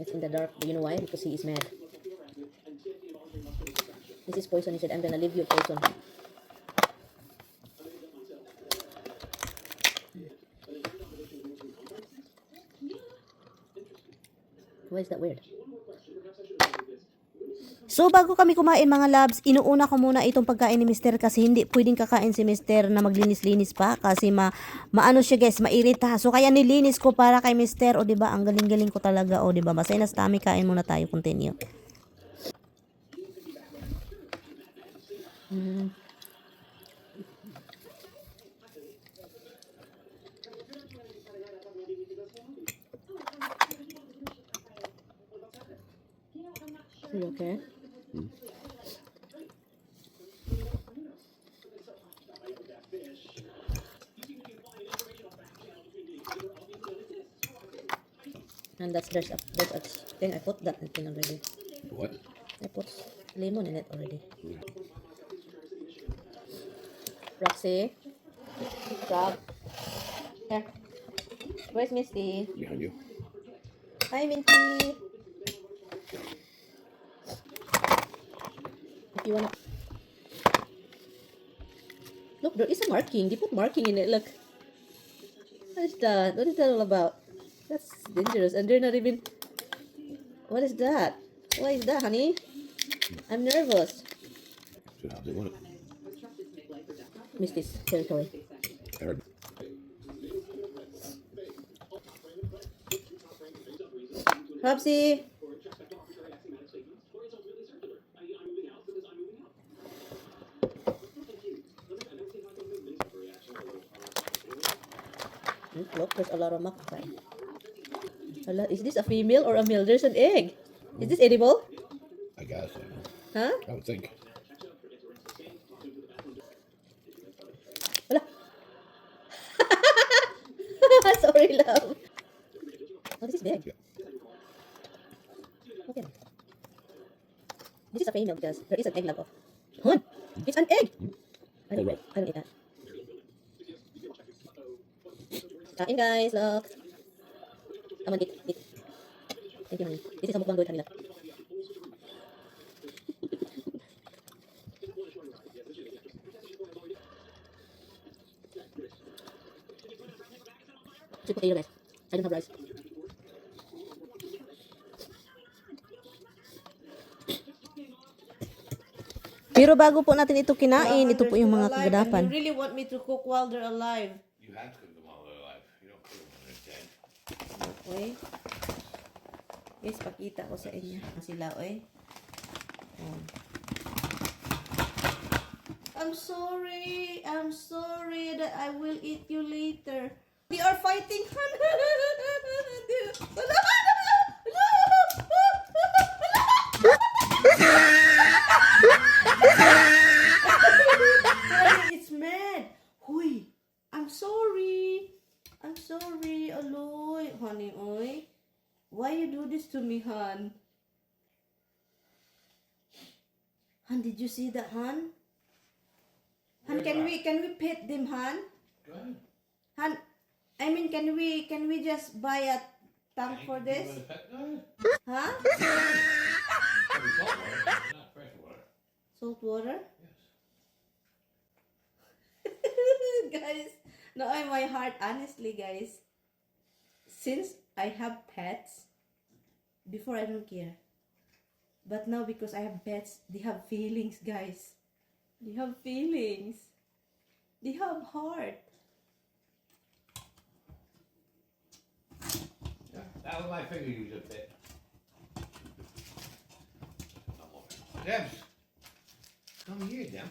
It's in the dark. Do you know why? Because he is mad. This is poison. He said, I'm gonna leave you poison. Why is that weird? So bago kami kumain mga labs, inuuna ko muna itong pagkain ni Mister kasi hindi pwedeng kakain si Mister na maglinis-linis pa kasi maano siya guys, mairita. So kaya nilinis ko para kay Mister. O diba, ang galing-galing ko talaga. O diba, masaya na sa tummy, kain muna tayo, continue. You okay? And there's a thing I put that thing already. What? I put lemon in it already. Roxy, Rob, here. Where's Misty? Behind you. Hi, Minty. If you wanna look, there is a marking. They put marking in it. Look. What is that? What is that all about? That's dangerous. And they're not even. What is that? Why is that, honey? I'm nervous. So how's it want it? Miss this territory. I heard. Hopsy. Look, there's a lot of mukbang. Is this a female or a male? There's an egg. Is this edible? I guess. Huh? I would think. Wala. Sorry, love. Oh, this is big. Yeah. Okay. This is a female because there is an egg log. Hun! It's an egg! I don't eat that. Kain guys, look. Come on, eat. Thank you, honey. This is a mukbang with kanila. Sweet potato guys. I don't have rice. Pero bago po natin ito kinain, ito po yung mga kaganapan. You really want me to cook while they're alive? You have to cook them while they're alive. You don't cook them when they're dead. Okay. Guys, pakita ko sa inyo. Sila, oy. I'm sorry that I will eat you later. We are fighting. It's mad. Huy, I'm sorry. Aloy. Honey, oy. Why you do this to me, Han? Han, did you see that, Han? Han, can we pet them, Han? Go ahead. Han, I mean, can we just buy a tank for this? You want a pet? Go ahead. Huh? Probably salt water, not fresh water. Salt water? Yes. Guys, no, in my heart, honestly, guys, since I have pets, before I don't care. But now because I have pets, they have feelings, guys. They have feelings. They have heart. Yeah, that was my finger you just bit. Debs, come here, Deb.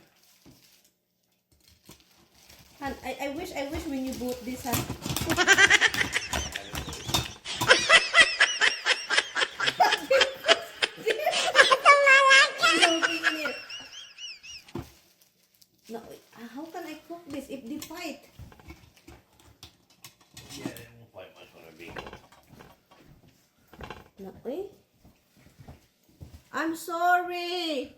And I wish when you bought this, Han. No, how can I cook this if they fight? Yeah, they won't fight much when they're being. No, eh? I'm sorry.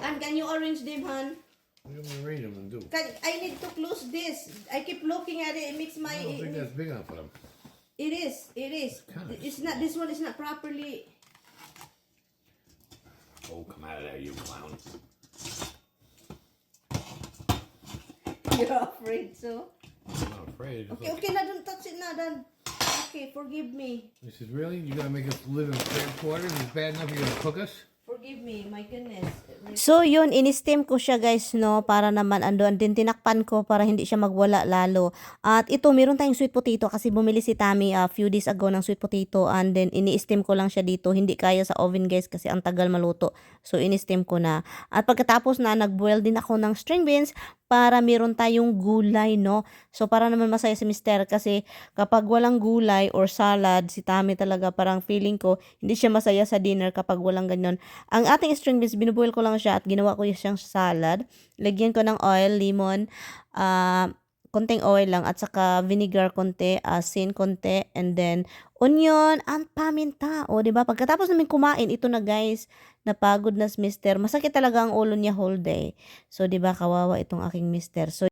And can you arrange them, Han? What do you want me to read them and do? I need to close this. I keep looking at it. It makes my. I don't think that's big enough for them. It is. It is. kinda It's not. This one is not properly. Oh, come out of there, you clown. You're afraid, so. I'm not afraid. Just Okay, look. okay, now don't touch it now, then. Okay, forgive me. He says, really? You gotta make us live in fair quarters? It's bad enough you're gonna cook us? Forgive me, my goodness. So yun, in-steam ko siya guys, no, para naman andun din tinakpan ko para hindi siya magwala lalo. At ito, meron tayong sweet potato kasi bumili si Tammy a few days ago ng sweet potato and then ini-steam ko lang siya dito. Hindi kaya sa oven guys kasi ang tagal maluto. So ini-steam ko na. At pagkatapos na, nag-boil din ako ng string beans para meron tayong gulay, no. So para naman masaya si Mister kasi kapag walang gulay or salad, si Tammy talaga parang feeling ko hindi siya masaya sa dinner kapag walang ganyan. Ang ating string beans, binuboil ko lang siya at ginawa ko siyang salad. Lagyan ko ng oil, lemon, konting oil lang at saka vinegar konti, asin konti, and then onion and paminta. O, diba? Pagkatapos namin kumain, ito na guys, napagod na si Mister. Masakit talaga ang ulo niya whole day. So, diba, kawawa itong aking Mister. So,